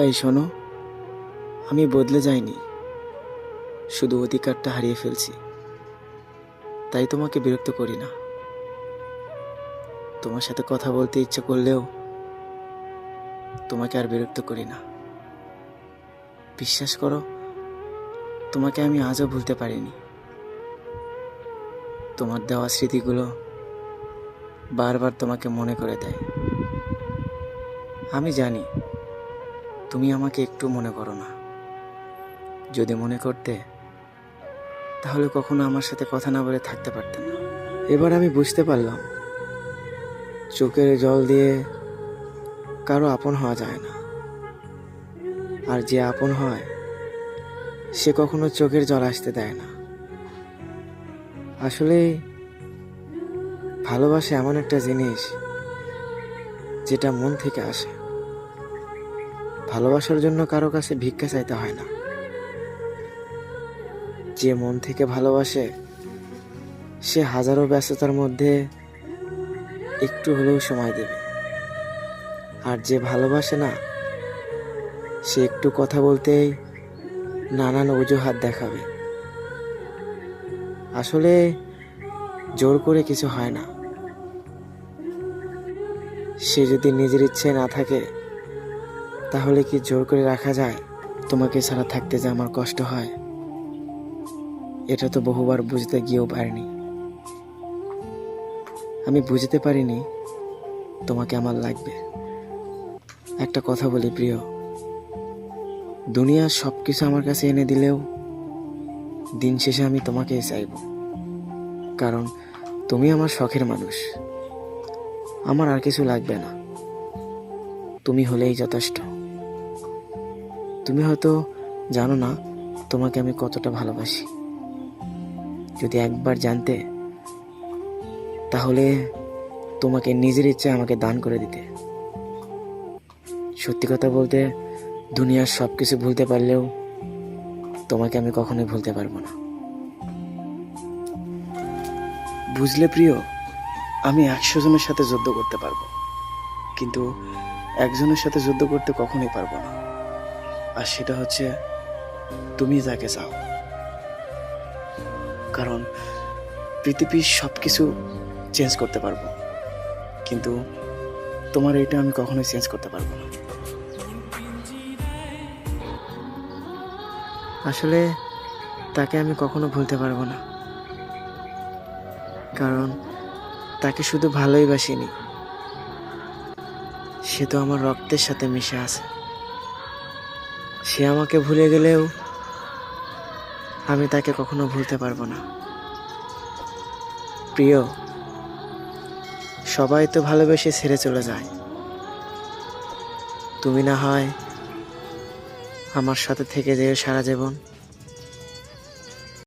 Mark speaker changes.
Speaker 1: এই শোনো, আমি বদলে যাইনি, শুধু অধিকারটা হারিয়ে ফেলছি। তাই তোমাকে বিরক্ত করি না। তোমার সাথে কথা বলতে ইচ্ছে করলেও তোমাকে আর বিরক্ত করি না। বিশ্বাস করো, তোমাকে আমি আজও ভুলতে পারিনি। তোমার দেওয়া স্মৃতিগুলো বারবার তোমাকে মনে করে দেয়। আমি জানি তুমি আমাকে একটু মনে করো না। যদি মনে করতে, তাহলে কখনো আমার সাথে কথা না বলে থাকতে পারতে না। এবার আমি বুঝতে পারলাম, চোখের জল দিয়ে কারো আপন হওয়া যায় না। আর যে আপন হয়, সে কখনো চোখের জল আসতে দেয় না। আসলে ভালোবাসা এমন একটা জিনিস যেটা মন থেকে আসে। ভালোবাসার জন্য কারো কাছে ভিক্ষা চাইতে হয় না। যে মন থেকে ভালোবাসে, সে হাজারো ব্যস্ততার মধ্যে একটু হলেও সময় দেবে। আর যে ভালোবাসে না, সে একটু কথা বলতেই নানান অজুহাত দেখাবে। আসলে জোর করে কিছু হয় না। সে যদি নিজের ইচ্ছে না থাকে, তাহলে কি জোর করে রাখা যায়? তোমাকে ছাড়া থাকতে যে আমার কষ্ট হয়, এটা তো বহুবার বুঝতে গিয়েও পারিনি। আমি বুঝতে পারিনি তোমাকে আমার লাগবে। একটা কথা বলি প্রিয়, দুনিয়ার সব কিছু আমার কাছে এনে দিলেও দিন শেষে আমি তোমাকেই চাইব। কারণ তুমি আমার শখের মানুষ। আমার আর কিছু লাগবে না, তুমি হলেই যথেষ্ট। তুমি হয়তো জানো না তোমাকে আমি কতটা ভালোবাসি। যদি একবার জানতে, তাহলে তোমাকে নিজের ইচ্ছে আমাকে দান করে দিতে। সত্যি কথা বলতে, দুনিয়ার সব কিছু ভুলতে পারলেও তোমাকে আমি কখনোই ভুলতে পারবো না। বুঝলে প্রিয়, আমি 100 জনের সাথে যুদ্ধ করতে পারবো, কিন্তু একজনের সাথে যুদ্ধ করতে কখনোই পারবো না। আর সেটা হচ্ছে তুমি যাকে চাও। কারণ পৃথিবীর সব কিছু চেঞ্জ করতে পারবো, কিন্তু তোমার এটা আমি কখনোই চেঞ্জ করতে পারবো না। আসলে তাকে আমি কখনো ভুলতে পারবো না, কারণ তাকে শুধু ভালোই বাসিনি, সে তো আমার রক্তের সাথে মিশে আছে। সে আমাকে ভুলে গেলেও আমি তাকে কখনো ভুলতে পারবো না। প্রিয়, সবাই তো ভালোবেসে ছেড়ে চলে যায়। তুমি না হয় আমার সাথে থেকে যেও সারা জীবন।